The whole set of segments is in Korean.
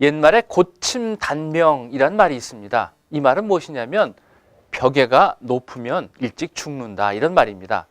옛말에 고침단명이란 말이 있습니다. 이 말은 무엇이냐면 벽에가 높으면 일찍 죽는다 이런 말입니다.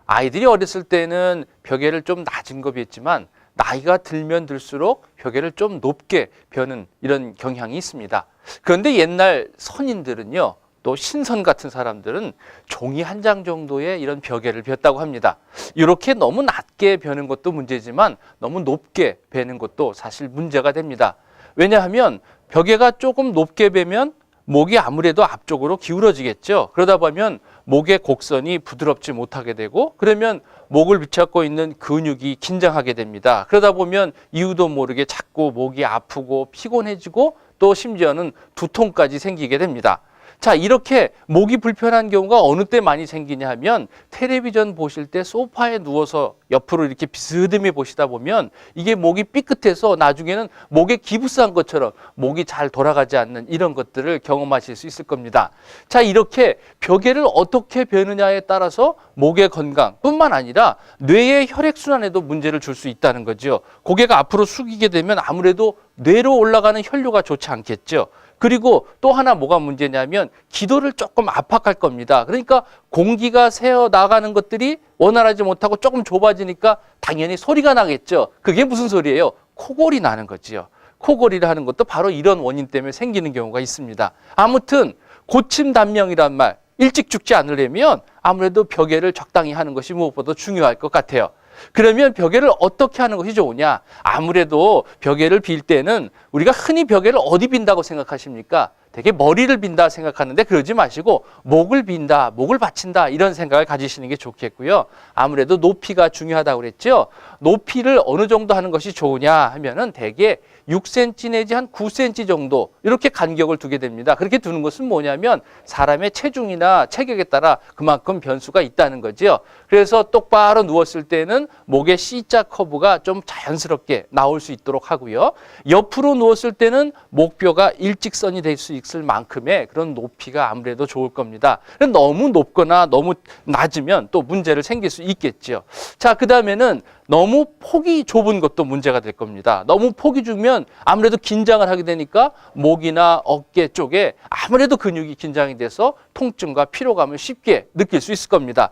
아이들이 어렸을 때는 벽에를 좀 낮은 거 뵀지만 나이가 들면 들수록 벽에를 좀 높게 벼는 이런 경향이 있습니다. 그런데 옛날 선인들은요, 또 신선 같은 사람들은 종이 한 장 정도의 이런 벽에를 폈다고 합니다. 이렇게 너무 낮게 벼는 것도 문제지만 너무 높게 베는 것도 사실 문제가 됩니다. 왜냐하면 벽에가 조금 높게 베면 목이 아무래도 앞쪽으로 기울어지겠죠. 그러다 보면 목의 곡선이 부드럽지 못하게 되고 그러면 목을 붙잡고 있는 근육이 긴장하게 됩니다. 그러다 보면 이유도 모르게 자꾸 목이 아프고 피곤해지고 또 심지어는 두통까지 생기게 됩니다. 자, 이렇게 목이 불편한 경우가 어느 때 많이 생기냐 하면 텔레비전 보실 때 소파에 누워서 옆으로 이렇게 비스듬히 보시다 보면 이게 목이 삐끗해서 나중에는 목에 기부스한 것처럼 목이 잘 돌아가지 않는 이런 것들을 경험하실 수 있을 겁니다. 자, 이렇게 벽에를 어떻게 베느냐에 따라서 목의 건강뿐만 아니라 뇌의 혈액순환에도 문제를 줄 수 있다는 거죠. 고개가 앞으로 숙이게 되면 아무래도 뇌로 올라가는 혈류가 좋지 않겠죠. 그리고 또 하나 뭐가 문제냐면 기도를 조금 압박할 겁니다. 그러니까 공기가 새어 나가는 것들이 원활하지 못하고 조금 좁아지니까 당연히 소리가 나겠죠. 그게 무슨 소리예요? 코골이 나는 거지요. 코골이를 하는 것도 바로 이런 원인 때문에 생기는 경우가 있습니다. 아무튼 고침단명이란 말, 일찍 죽지 않으려면 아무래도 벽에를 적당히 하는 것이 무엇보다 중요할 것 같아요. 그러면 벽에를 어떻게 하는 것이 좋으냐? 아무래도 벽에를 빌 때는 우리가 흔히 벽에를 어디 빈다고 생각하십니까? 되게 머리를 빈다 생각하는데 그러지 마시고 목을 빈다, 목을 받친다 이런 생각을 가지시는 게 좋겠고요. 아무래도 높이가 중요하다고 그랬죠. 높이를 어느 정도 하는 것이 좋으냐 하면은 대개 6cm 내지 한 9cm 정도 이렇게 간격을 두게 됩니다. 그렇게 두는 것은 뭐냐면 사람의 체중이나 체격에 따라 그만큼 변수가 있다는 거죠. 그래서 똑바로 누웠을 때는 목의 C자 커브가 좀 자연스럽게 나올 수 있도록 하고요. 옆으로 누웠을 때는 목뼈가 일직선이 될 수 있을 만큼의 그런 높이가 아무래도 좋을 겁니다. 너무 높거나 너무 낮으면 또 문제를 생길 수 있겠죠. 자, 그 다음에는 너무 폭이 좁은 것도 문제가 될 겁니다. 너무 폭이 좁으면 아무래도 긴장을 하게 되니까 목이나 어깨 쪽에 아무래도 근육이 긴장이 돼서 통증과 피로감을 쉽게 느낄 수 있을 겁니다.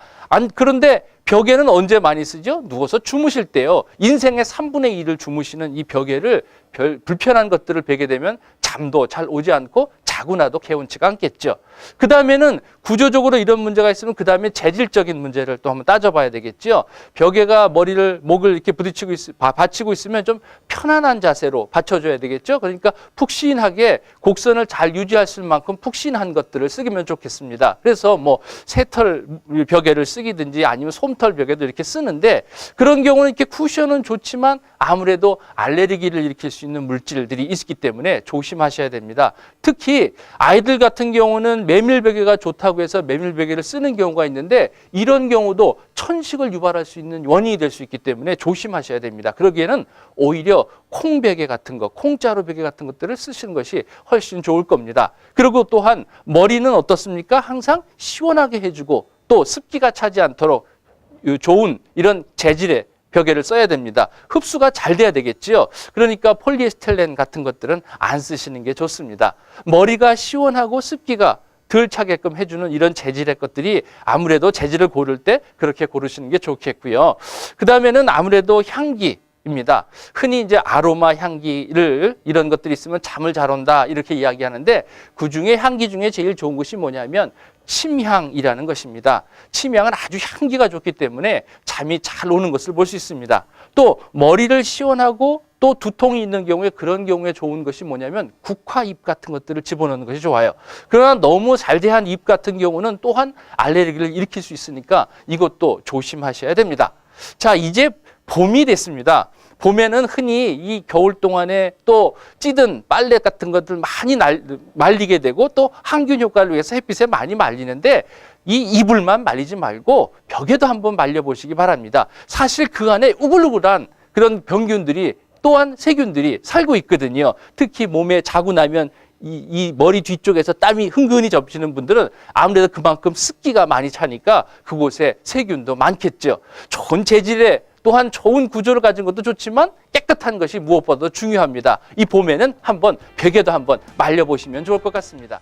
그런데 벽에는 언제 많이 쓰죠? 누워서 주무실 때요. 인생의 3분의 1을 주무시는 이 벽에를 불편한 것들을 베게 되면 잠도 잘 오지 않고 자고 나도 개운치가 않겠죠. 그 다음에는 구조적으로 이런 문제가 있으면 그 다음에 재질적인 문제를 또 한번 따져봐야 되겠죠. 벽에가 목을 이렇게 받치고 있으면 좀 편안한 자세로 받쳐줘야 되겠죠. 그러니까 푹신하게 곡선을 잘 유지할 수 있을 만큼 푹신한 것들을 쓰기면 좋겠습니다. 그래서 뭐 새털 벽에를 쓰기든지 아니면 솜털 벽에도 이렇게 쓰는데 그런 경우는 이렇게 쿠션은 좋지만 아무래도 알레르기를 일으킬 수 있는 물질들이 있기 때문에 조심하셔야 됩니다. 특히 아이들 같은 경우는 메밀베개가 좋다고 해서 메밀베개를 쓰는 경우가 있는데 이런 경우도 천식을 유발할 수 있는 원인이 될 수 있기 때문에 조심하셔야 됩니다. 그러기에는 오히려 콩베개 같은 거, 콩자루 베개 같은 것들을 쓰시는 것이 훨씬 좋을 겁니다. 그리고 또한 머리는 어떻습니까? 항상 시원하게 해주고 또 습기가 차지 않도록 좋은 이런 재질의 벽에를 써야 됩니다. 흡수가 잘 돼야 되겠지요. 그러니까 폴리에스텔렌 같은 것들은 안 쓰시는 게 좋습니다. 머리가 시원하고 습기가 덜 차게끔 해주는 이런 재질의 것들이 아무래도 재질을 고를 때 그렇게 고르시는 게 좋겠고요. 그 다음에는 아무래도 향기입니다. 흔히 이제 아로마 향기를 이런 것들이 있으면 잠을 잘 온다 이렇게 이야기하는데 그중에 향기 중에 제일 좋은 것이 뭐냐면 침향이라는 것입니다. 침향은 아주 향기가 좋기 때문에 잠이 잘 오는 것을 볼 수 있습니다. 또 머리를 시원하고 또 두통이 있는 경우에 그런 경우에 좋은 것이 뭐냐면 국화잎 같은 것들을 집어넣는 것이 좋아요. 그러나 너무 잘대한 잎 같은 경우는 또한 알레르기를 일으킬 수 있으니까 이것도 조심하셔야 됩니다. 자, 이제 봄이 됐습니다. 봄에는 흔히 이 겨울 동안에 또 찌든 빨래 같은 것들 많이 말리게 되고 또 항균 효과를 위해서 햇빛에 많이 말리는데 이 이불만 말리지 말고 벽에도 한번 말려보시기 바랍니다. 사실 그 안에 우글우글한 그런 병균들이 또한 세균들이 살고 있거든요. 특히 몸에 자고 나면 이 머리 뒤쪽에서 땀이 흥건히 접히는 분들은 아무래도 그만큼 습기가 많이 차니까 그곳에 세균도 많겠죠. 좋은 재질의 또한 좋은 구조를 가진 것도 좋지만 깨끗한 것이 무엇보다도 중요합니다. 이 봄에는 한번 벽에도 한번 말려보시면 좋을 것 같습니다.